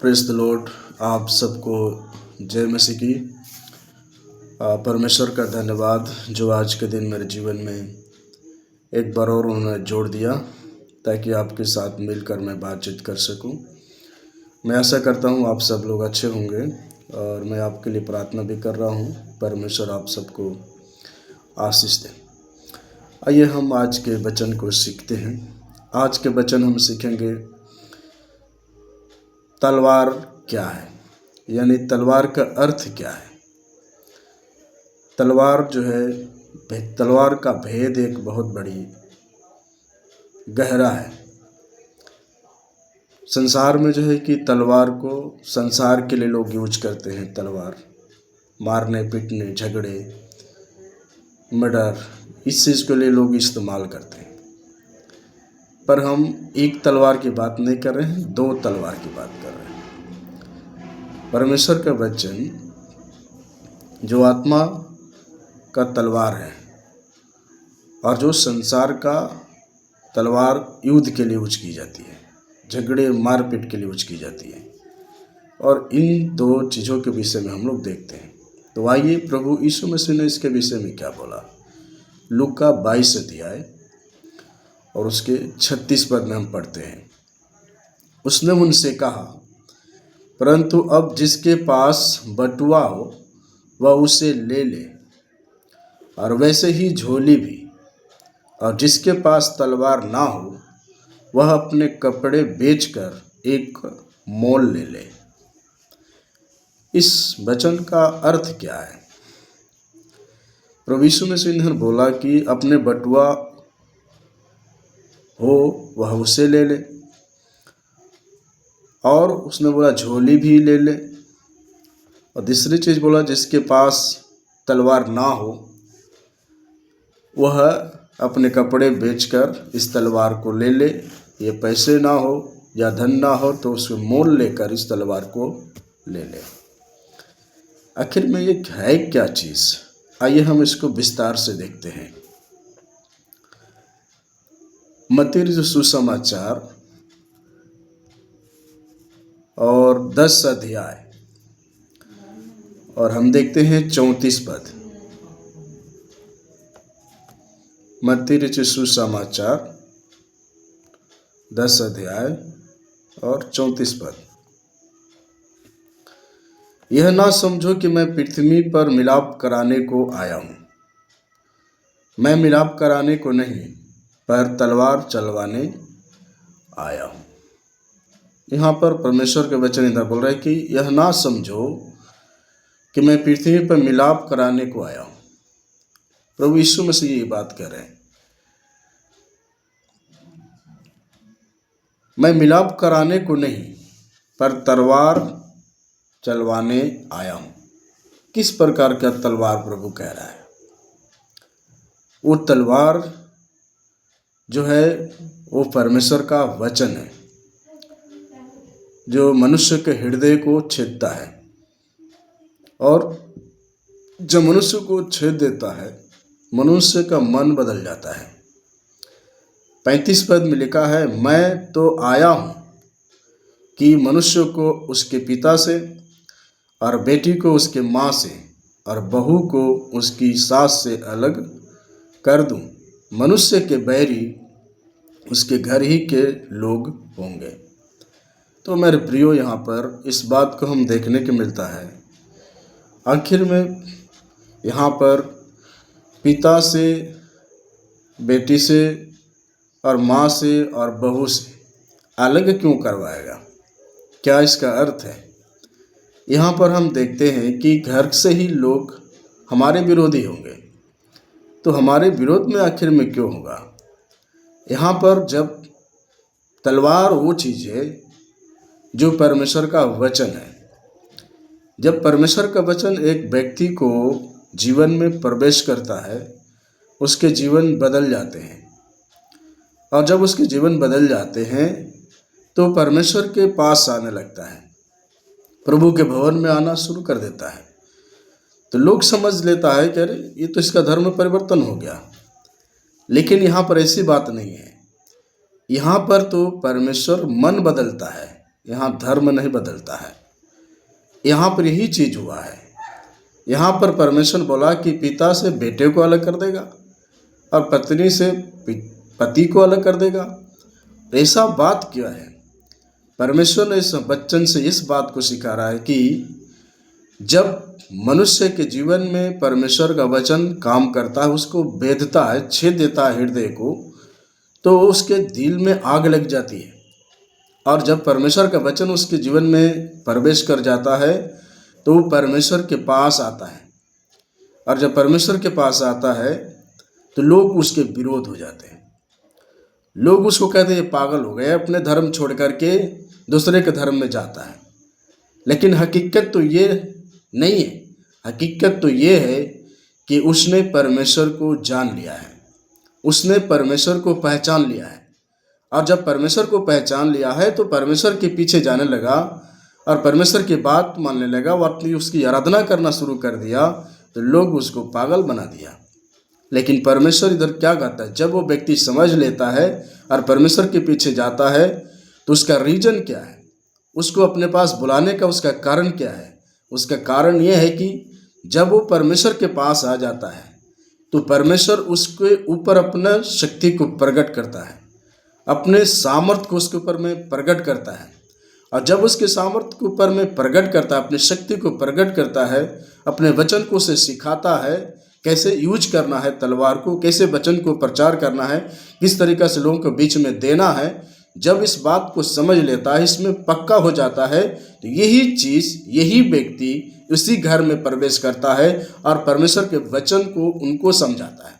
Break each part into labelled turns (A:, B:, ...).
A: Praise the Lord. आप सबको जय मसीह की। परमेश्वर का धन्यवाद जो आज के दिन मेरे जीवन में एक बार और उन्होंने जोड़ दिया ताकि आपके साथ मिलकर मैं बातचीत कर सकूं। मैं आशा करता हूं आप सब लोग अच्छे होंगे और मैं आपके लिए प्रार्थना भी कर रहा हूं। परमेश्वर आप सबको आशीष दें। आइए हम आज के वचन को सीखते हैं। आज के वचन हम सीखेंगे तलवार क्या है, यानी तलवार का अर्थ क्या है। तलवार जो है, तलवार का भेद एक बहुत बड़ी गहरा है। संसार में जो है कि तलवार को संसार के लिए लोग यूज करते हैं। तलवार मारने पीटने, झगड़े, मर्डर, इस चीज़ के लिए लोग इस्तेमाल करते हैं। पर हम एक तलवार की बात नहीं कर रहे हैं, दो तलवार की बात कर रहे हैं। परमेश्वर का वचन जो आत्मा का तलवार है और जो संसार का तलवार युद्ध के लिए यूज की जाती है, झगड़े मारपीट के लिए यूज की जाती है। और इन दो चीज़ों के विषय में हम लोग देखते हैं। तो आइए प्रभु यीशु मसीह ने इसके विषय में क्या बोला। लूका 22 अध्याय और उसके 36 पद में हम पढ़ते हैं। उसने उनसे कहा, परंतु अब जिसके पास बटुआ हो वह उसे ले ले, और वैसे ही झोली भी। और जिसके पास तलवार ना हो वह अपने कपड़े बेचकर एक मोल ले ले। इस वचन का अर्थ क्या है। प्रभु यीशु मसीह ने बोला कि अपने बटुआ हो वह उसे ले ले, और उसने बोला झोली भी ले ले, और दूसरी चीज़ बोला जिसके पास तलवार ना हो वह अपने कपड़े बेचकर इस तलवार को ले ले। ये पैसे ना हो या धन ना हो तो उसको मोल लेकर इस तलवार को ले ले। आखिर में ये है क्या चीज़। आइए हम इसको विस्तार से देखते हैं। मत्ती जो सुसमाचार और 10 अध्याय और हम देखते हैं 34 पद। मत्ती सुसमाचार 10 अध्याय और 34 पद। यह ना समझो कि मैं पृथ्वी पर मिलाप कराने को आया हूँ। मैं मिलाप कराने को नहीं पर तलवार चलवाने आया हूँ। यहाँ पर परमेश्वर के वचन इधर बोल रहे हैं कि यह ना समझो कि मैं पृथ्वी पर मिलाप कराने को आया हूँ। प्रभु यीशु मसीह ये बात कह रहे हैं, मैं मिलाप कराने को नहीं पर तलवार चलवाने आया हूँ। किस प्रकार का तलवार प्रभु कह रहा है। वो तलवार जो है वो परमेश्वर का वचन है जो मनुष्य के हृदय को छेदता है, और जब मनुष्य को छेद देता है मनुष्य का मन बदल जाता है। 35 पद में लिखा है, मैं तो आया हूँ कि मनुष्य को उसके पिता से और बेटी को उसके माँ से और बहू को उसकी सास से अलग कर दूँ। मनुष्य के बैरी उसके घर ही के लोग होंगे। तो मेरे प्रियो, यहाँ पर इस बात को हम देखने को मिलता है। आखिर में यहाँ पर पिता से, बेटी से और माँ से और बहू से अलग क्यों करवाएगा। क्या इसका अर्थ है। यहाँ पर हम देखते हैं कि घर से ही लोग हमारे विरोधी होंगे, तो हमारे विरोध में आखिर में क्यों होगा। यहाँ पर जब तलवार वो चीज़ है जो परमेश्वर का वचन है। जब परमेश्वर का वचन एक व्यक्ति को जीवन में प्रवेश करता है उसके जीवन बदल जाते हैं, और जब उसके जीवन बदल जाते हैं तो परमेश्वर के पास आने लगता है, प्रभु के भवन में आना शुरू कर देता है। तो लोग समझ लेता है कि अरे ये तो इसका धर्म परिवर्तन हो गया। लेकिन यहाँ पर ऐसी बात नहीं है। यहाँ पर तो परमेश्वर मन बदलता है, यहाँ धर्म नहीं बदलता है। यहाँ पर यही चीज हुआ है। यहाँ पर परमेश्वर बोला कि पिता से बेटे को अलग कर देगा और पत्नी से पति को अलग कर देगा। ऐसा बात क्या है? परमेश्वर ने इस वचन से इस बात को सिखा रहा है कि जब मनुष्य के जीवन में परमेश्वर का वचन काम करता है, उसको भेदता है, छेद देता है हृदय को, तो उसके दिल में आग लग जाती है। और जब परमेश्वर का वचन उसके जीवन में प्रवेश कर जाता है तो वो परमेश्वर के पास आता है। और जब परमेश्वर के पास आता है तो लोग उसके विरोध हो जाते हैं। लोग उसको कहते हैं पागल हो गए, अपने धर्म छोड़ करके दूसरे के धर्म में जाता है। लेकिन हकीकत तो ये नहीं है। हकीकत तो ये है कि उसने परमेश्वर को जान लिया है, उसने परमेश्वर को पहचान लिया है। और जब परमेश्वर को पहचान लिया है तो परमेश्वर के पीछे जाने लगा और परमेश्वर की बात मानने लगा, वो अपनी उसकी आराधना करना शुरू कर दिया, तो लोग उसको पागल बना दिया। लेकिन परमेश्वर इधर क्या करता है? जब वो व्यक्ति समझ लेता है और परमेश्वर के पीछे जाता है तो उसका रीजन क्या है, उसको अपने पास बुलाने का उसका कारण क्या है? उसका कारण यह है कि जब वो परमेश्वर के पास आ जाता है तो परमेश्वर उसके ऊपर अपना शक्ति को प्रकट करता है, अपने सामर्थ्य को उसके ऊपर में प्रकट करता है। और जब उसके सामर्थ्य के ऊपर में प्रकट करता है, अपनी शक्ति को प्रकट करता है, अपने वचन को उसे सिखाता है कैसे यूज करना है तलवार को, कैसे वचन को प्रचार करना है, किस तरीक़ा से लोगों के बीच में देना है। जब इस बात को समझ लेता है, इसमें पक्का हो जाता है, तो यही चीज़, यही व्यक्ति उसी घर में प्रवेश करता है और परमेश्वर के वचन को उनको समझाता है,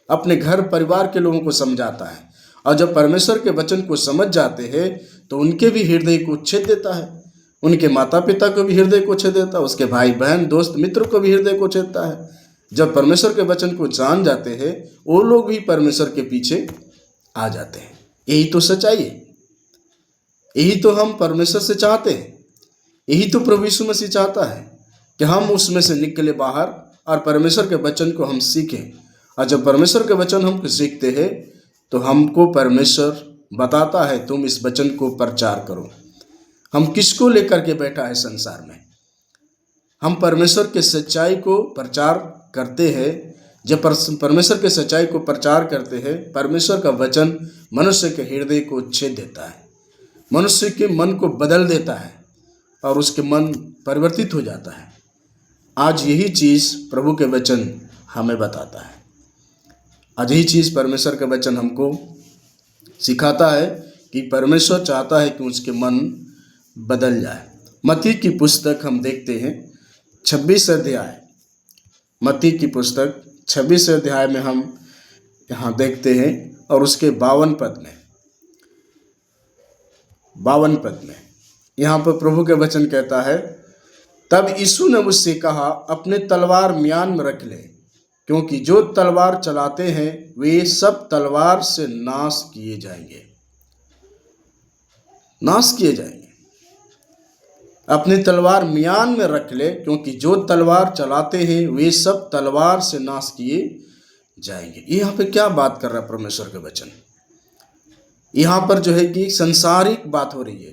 A: अपने घर परिवार के लोगों को समझाता है। और जब परमेश्वर के वचन को समझ जाते हैं तो उनके भी हृदय को छेद देता है, उनके माता पिता को भी हृदय को छेद देता है, उसके भाई बहन दोस्त मित्र को भी हृदय को छेदता है। जब परमेश्वर के वचन को जान जाते हैं वो लोग भी परमेश्वर के पीछे आ जाते हैं। यही तो सच्चाई है, यही तो हम परमेश्वर से चाहते हैं, यही तो प्रभु यीशु मसीह चाहता है कि हम उसमें से निकले बाहर और परमेश्वर के वचन को हम सीखें। और जब परमेश्वर के वचन हम सीखते हैं तो हमको परमेश्वर बताता है तुम इस वचन को प्रचार करो। हम किसको लेकर के बैठा है संसार में? हम परमेश्वर के सच्चाई को प्रचार करते हैं। जब परमेश्वर के सच्चाई को प्रचार करते हैं, परमेश्वर का वचन मनुष्य के हृदय को छेद देता है, मनुष्य के मन को बदल देता है और उसके मन परिवर्तित हो जाता है। आज यही चीज़ प्रभु के वचन हमें बताता है। आज यही चीज़ परमेश्वर का वचन हमको सिखाता है कि परमेश्वर चाहता है कि उसके मन बदल जाए। मत्ती की पुस्तक हम देखते हैं 26 अध्याय, मत्ती की पुस्तक 26 अध्याय में हम यहाँ देखते हैं और उसके 52 पद में यहाँ पर प्रभु के वचन कहता है, तब यीशु ने मुझसे कहा अपने तलवार म्यान में रख ले, क्योंकि जो तलवार चलाते हैं वे सब तलवार से नाश किए जाएंगे, नाश किए जाएंगे। अपनी तलवार म्यान में रख ले, क्योंकि जो तलवार चलाते हैं वे सब तलवार से नाश किए जाएंगे। यहाँ पे क्या बात कर रहा है परमेश्वर के वचन? यहाँ पर जो है कि संसारिक बात हो रही है।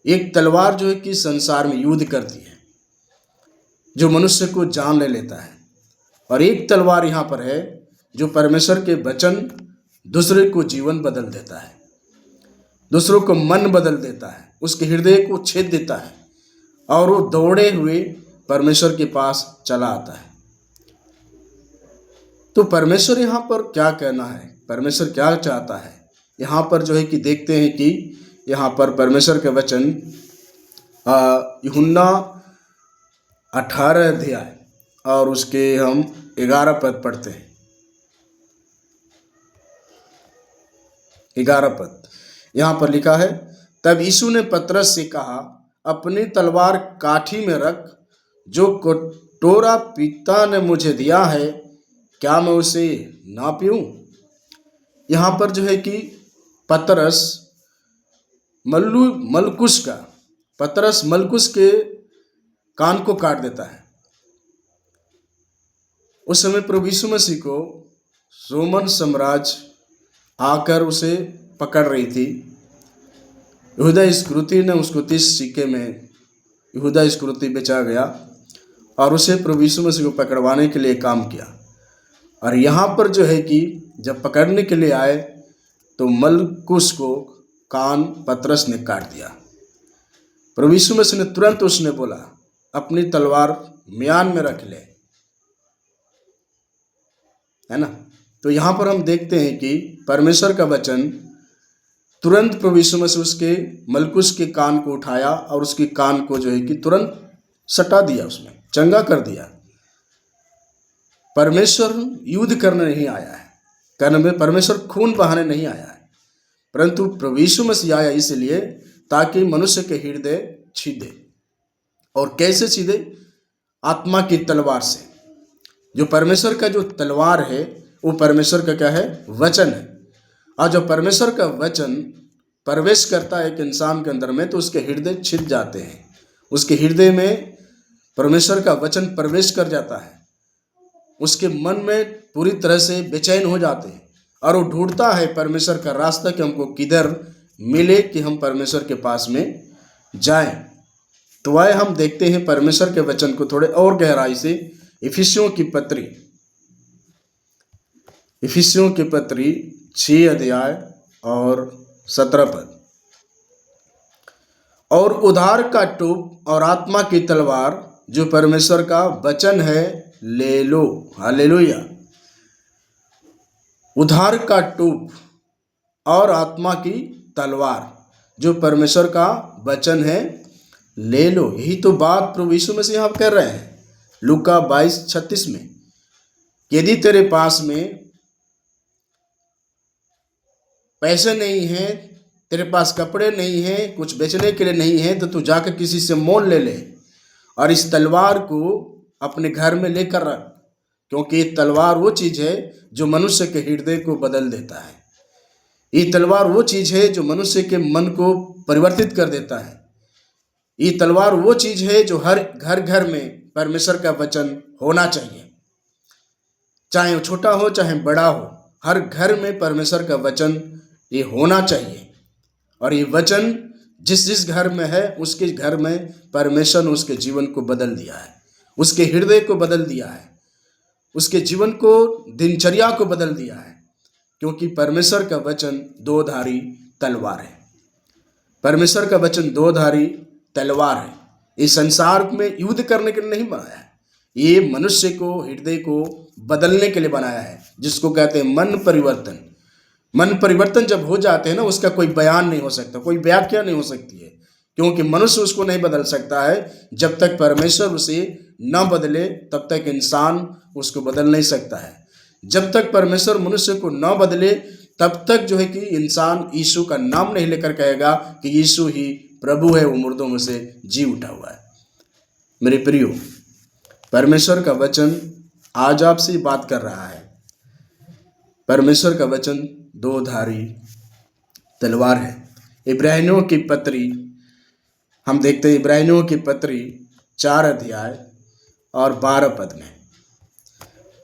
A: एक तलवार जो है कि संसार में युद्ध करती है, जो मनुष्य को जान ले लेता है, और एक तलवार यहाँ पर है जो परमेश्वर के वचन दूसरे को जीवन बदल देता है, दूसरों को मन बदल देता है, उसके हृदय को छेद देता है और वो दौड़े हुए परमेश्वर के पास चला आता है। तो परमेश्वर यहाँ पर क्या कहना है, परमेश्वर क्या चाहता है? यहाँ पर जो है कि देखते हैं कि यहाँ पर परमेश्वर के वचन यूहन्ना 18 अध्याय और उसके हम 11 पद पढ़ते हैं। 11 पद यहाँ पर लिखा है, तब यीशु ने पतरस से कहा अपनी तलवार काठी में रख, जो कटोरा पिता ने मुझे दिया है क्या मैं उसे ना पीऊं? यहाँ पर जो है कि पतरस मलकुस के कान को काट देता है। उस समय प्रभु यीशु मसीह को रोमन साम्राज्य आकर उसे पकड़ रही थी यहूदा इस्करियोती ने उसको 30 सिक्के में यहूदा इस्करियोती बेचा गया और उसे प्रभु यीशु मसीह को पकड़वाने के लिए काम किया। और यहाँ पर जो है कि जब पकड़ने के लिए आए तो मलकुस को कान पतरस ने काट दिया। प्रभु यीशु मसीह ने तुरंत उसने बोला, अपनी तलवार म्यान में रख ले, है ना। तो यहाँ पर हम देखते हैं कि परमेश्वर का वचन तुरंत प्रभु यीशु मसीह उसके मलकुस के कान को उठाया और उसके कान को जो है कि तुरंत सटा दिया, उसमें चंगा कर दिया। परमेश्वर युद्ध करने नहीं आया है, परमेश्वर खून बहाने नहीं आया है, परंतु प्रभु यीशु मसीह आया इसलिए ताकि मनुष्य के हृदय छीदे। और कैसे छीदे? आत्मा की तलवार से। जो परमेश्वर का जो तलवार है वो परमेश्वर का क्या है? वचन है। और जब परमेश्वर का वचन प्रवेश करता है एक इंसान के अंदर में तो उसके हृदय छिद जाते हैं। उसके हृदय में परमेश्वर का वचन प्रवेश कर जाता है, उसके मन में पूरी तरह से बेचैन हो जाते हैं और वो ढूंढता है परमेश्वर का रास्ता कि हमको किधर मिले कि हम परमेश्वर के पास में जाएं। तो आए हम देखते हैं परमेश्वर के वचन को थोड़े और गहराई से। इफिसियों की पत्री 6 अध्याय और 17 पद। और उद्धार का टूप और आत्मा की तलवार जो परमेश्वर का वचन है ले लो। हालेलुया। उद्धार का टूप और आत्मा की तलवार जो परमेश्वर का वचन है ले लो। यही तो बात प्रभु यीशु मसीह यहाँ कर रहे हैं लूका 22:36 में। यदि तेरे पास में पैसे नहीं हैं, तेरे पास कपड़े नहीं हैं, कुछ बेचने के लिए नहीं है, तो तू जाकर किसी से मोल ले ले और इस तलवार को अपने घर में लेकर रख, क्योंकि ये तलवार वो चीज़ है जो मनुष्य के हृदय को बदल देता है। ये तलवार वो चीज़ है जो मनुष्य के मन को परिवर्तित कर देता है। ये तलवार वो चीज़ है जो हर घर में परमेश्वर का वचन होना चाहिए, चाहे वो छोटा हो चाहे बड़ा हो, हर घर में परमेश्वर का वचन ये होना चाहिए। और ये वचन जिस घर में है उसके घर में परमेश्वर ने उसके जीवन को बदल दिया है, उसके हृदय को बदल दिया है, उसके जीवन को, दिनचर्या को बदल दिया है, क्योंकि परमेश्वर का वचन 2-धारी तलवार है। परमेश्वर का वचन 2-धारी तलवार है। इस संसार में युद्ध करने के लिए नहीं बनाया है, ये मनुष्य को, हृदय को बदलने के लिए बनाया है, जिसको कहते हैं मन परिवर्तन। मन परिवर्तन जब हो जाते हैं ना, उसका कोई बयान नहीं हो सकता, कोई व्याख्या नहीं हो सकती है, क्योंकि मनुष्य उसको नहीं बदल सकता है। जब तक परमेश्वर उसे न बदले तब तक इंसान उसको बदल नहीं सकता है। जब तक परमेश्वर मनुष्य को न बदले तब तक जो है कि इंसान यीशु का नाम नहीं लेकर कहेगा कि यीशु ही प्रभु है, वो मुर्दों में से जी उठा हुआ है। मेरे प्रियो, परमेश्वर का वचन आज आपसे बात कर रहा है। परमेश्वर का वचन 2-धारी तलवार है। इब्रानियों की पत्री हम देखते हैं, इब्रानियों की पत्री 4 अध्याय और 12 पद में।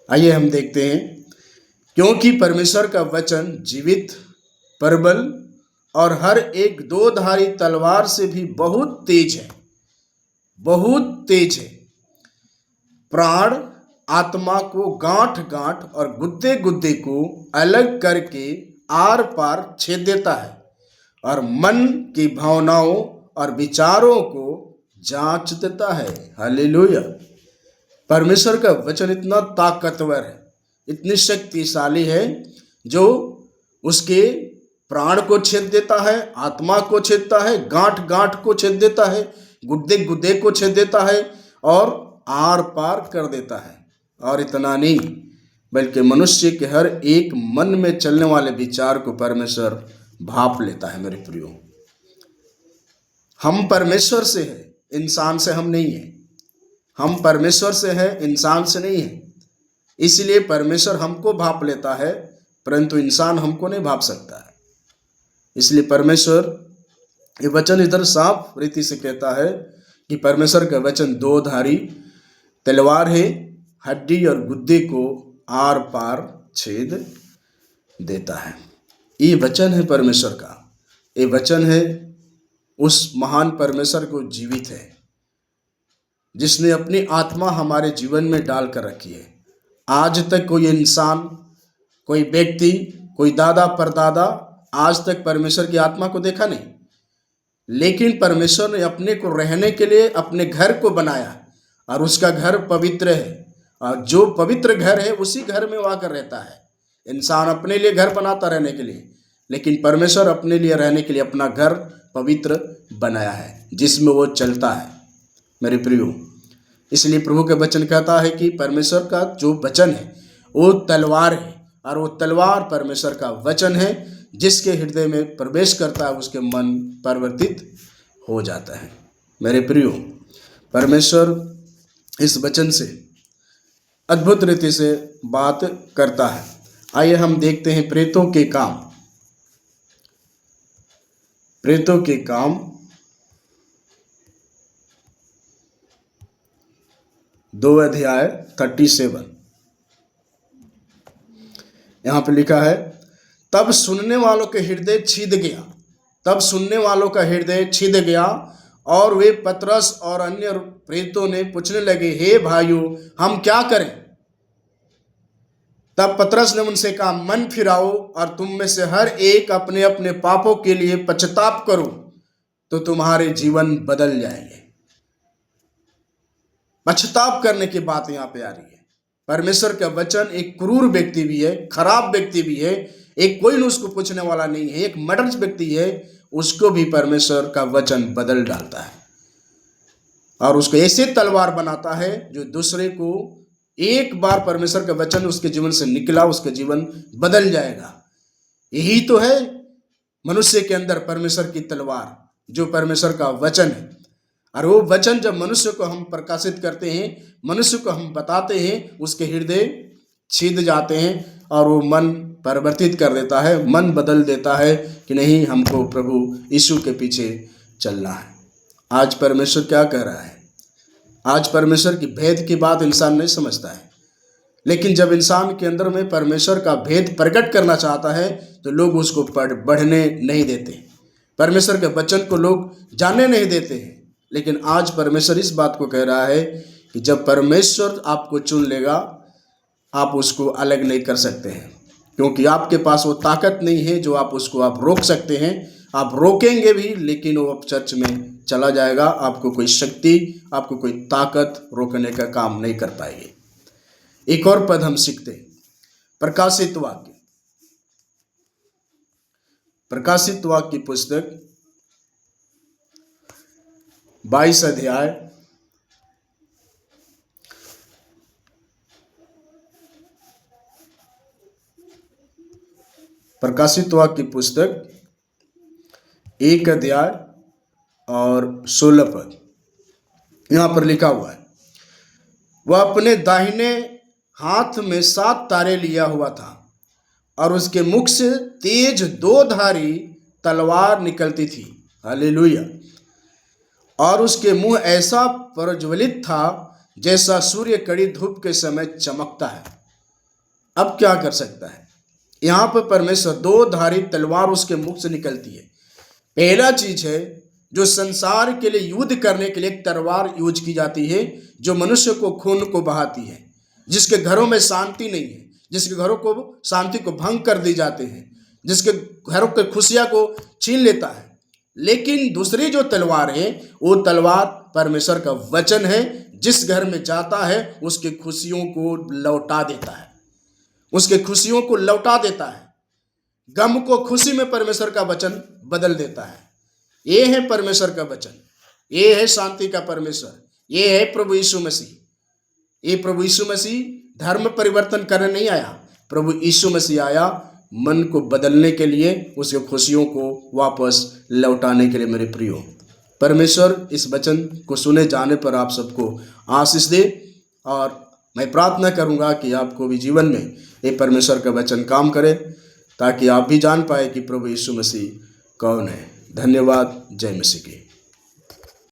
A: आइए हम देखते हैं, क्योंकि परमेश्वर का वचन जीवित, प्रबल और हर एक 2-धारी तलवार से भी बहुत तेज है, बहुत तेज है, प्राण आत्मा को गांठ गांठ और गुद्दे गुद्दे को अलग करके आर पार छेद देता है और मन की भावनाओं और विचारों को जांच देता है। हालेलुया। परमेश्वर का वचन इतना ताकतवर है, इतनी शक्तिशाली है, जो उसके प्राण को छेद देता है, आत्मा को छेदता है, गांठ गांठ को छेद देता है, गुद्दे गुद्दे को छेद देता है और आर पार कर देता है। और इतना नहीं, बल्कि मनुष्य के हर एक मन में चलने वाले विचार को परमेश्वर भाप लेता है। मेरे प्रियो, हम परमेश्वर से हैं, इंसान से हम नहीं हैं। हम परमेश्वर से हैं, इंसान से नहीं हैं। इसलिए परमेश्वर हमको भाप लेता है, परंतु इंसान हमको नहीं भाप सकता है। इसलिए परमेश्वर ये वचन इधर साफ रीति से कहता है कि परमेश्वर का वचन 2-धारी तलवार है, हड्डी और गुद्दे को आर पार छेद देता है। ये वचन है परमेश्वर का, ये वचन है उस महान परमेश्वर को जीवित है, जिसने अपनी आत्मा हमारे जीवन में डाल कर रखी है। आज तक कोई इंसान, कोई व्यक्ति, कोई दादा परदादा आज तक परमेश्वर की आत्मा को देखा नहीं, लेकिन परमेश्वर ने अपने को रहने के लिए अपने घर को बनाया और उसका घर पवित्र है, और जो पवित्र घर है उसी घर में वो आकर रहता है। इंसान अपने लिए घर बनाता रहने के लिए, लेकिन परमेश्वर अपने लिए रहने के लिए अपना घर पवित्र बनाया है, जिसमें वो चलता है। मेरे प्रियो, इसलिए प्रभु के वचन कहता है कि परमेश्वर का जो वचन है वो तलवार है, और वो तलवार परमेश्वर का वचन है, जिसके हृदय में प्रवेश करता है उसके मन परिवर्तित हो जाता है। मेरे प्रियो, परमेश्वर इस वचन से अद्भुत रीति से बात करता है। आइए हम देखते हैं प्रेतों के काम। प्रेतों के काम 2 अध्याय 37 यहाँ पे लिखा है, तब सुनने वालों के हृदय छिद गया, तब सुनने वालों का हृदय छिद गया, और वे पतरस और अन्य प्रेतों ने पूछने लगे, हे भाइयों, हम क्या करें? तब पतरस ने उनसे कहा, मन फिराओ और तुम में से हर एक अपने अपने पापों के लिए पश्चाताप करो, तो तुम्हारे जीवन बदल जाएंगे। पश्चाताप करने की बात यहाँ पे आ रही है। परमेश्वर का वचन एक क्रूर व्यक्ति भी है, खराब व्यक्ति भी है, एक कोई उसको पूछने वाला नहीं है, एक मर्डरस व्यक्ति है, उसको भी परमेश्वर का वचन बदल डालता है और उसको ऐसे तलवार बनाता है जो दूसरे को, एक बार परमेश्वर का वचन उसके जीवन से निकला, उसका जीवन बदल जाएगा। यही तो है मनुष्य के अंदर परमेश्वर की तलवार, जो परमेश्वर का वचन है। और वो वचन जब मनुष्य को हम प्रकाशित करते हैं, मनुष्य को हम बताते हैं, उसके हृदय छिद जाते हैं और वो मन परिवर्तित कर देता है, मन बदल देता है कि नहीं, हमको प्रभु यीशु के पीछे चलना है। आज परमेश्वर क्या कह रहा है? आज परमेश्वर की भेद की बात इंसान नहीं समझता है, लेकिन जब इंसान के अंदर में परमेश्वर का भेद प्रकट करना चाहता है तो लोग उसको बढ़ने नहीं देते, परमेश्वर के वचन को लोग जानने नहीं देते हैं। लेकिन आज परमेश्वर इस बात को कह रहा है कि जब परमेश्वर आपको चुन लेगा, आप उसको अलग नहीं कर सकते हैं, क्योंकि आपके पास वो ताकत नहीं है जो आप उसको आप रोक सकते हैं। आप रोकेंगे भी, लेकिन वो अब चर्च में चला जाएगा, आपको कोई शक्ति, आपको कोई ताकत रोकने का काम नहीं कर पाएगी। एक और पद हम सीखते हैं, प्रकाशित वाक्य। प्रकाशित वाक्य की पुस्तक 22 अध्याय 1 अध्याय और 16 पद यहाँ पर लिखा हुआ है, वह अपने दाहिने हाथ में 7 तारे लिया हुआ था और उसके मुख से तेज 2 धारी तलवार निकलती थी। हालेलुया। और उसके मुंह ऐसा प्रज्वलित था जैसा सूर्य कड़ी धूप के समय चमकता है। अब क्या कर सकता है? यहाँ पर परमेश्वर 2 धारी तलवार उसके मुख से निकलती है। पहला चीज है, जो संसार के लिए युद्ध करने के लिए एक तलवार यूज की जाती है, जो मनुष्य को खून को बहाती है, जिसके घरों में शांति नहीं है, जिसके घरों को शांति को भंग कर दी जाते हैं, जिसके घरों के खुशियां को छीन लेता है। लेकिन दूसरी जो तलवार है, वो तलवार परमेश्वर का वचन है, जिस घर में जाता है उसके खुशियों को लौटा देता है, उसके खुशियों को लौटा देता है। गम को खुशी में परमेश्वर का वचन बदल देता है। ये है परमेश्वर का वचन, ये है शांति का परमेश्वर, ये है प्रभु यीशु मसीह। ये प्रभु यीशु मसीह धर्म परिवर्तन करने नहीं आया, प्रभु यीशु मसीह आया मन को बदलने के लिए, उसके खुशियों को वापस लौटाने के लिए। मेरे प्रियो, परमेश्वर इस वचन को सुने जाने पर आप सबको आशीष दे, और मैं प्रार्थना करूंगा कि आपको भी जीवन में ये परमेश्वर का वचन काम करे, ताकि आप भी जान पाए कि प्रभु यीशु मसीह कौन है। धन्यवाद। जय मसीह की।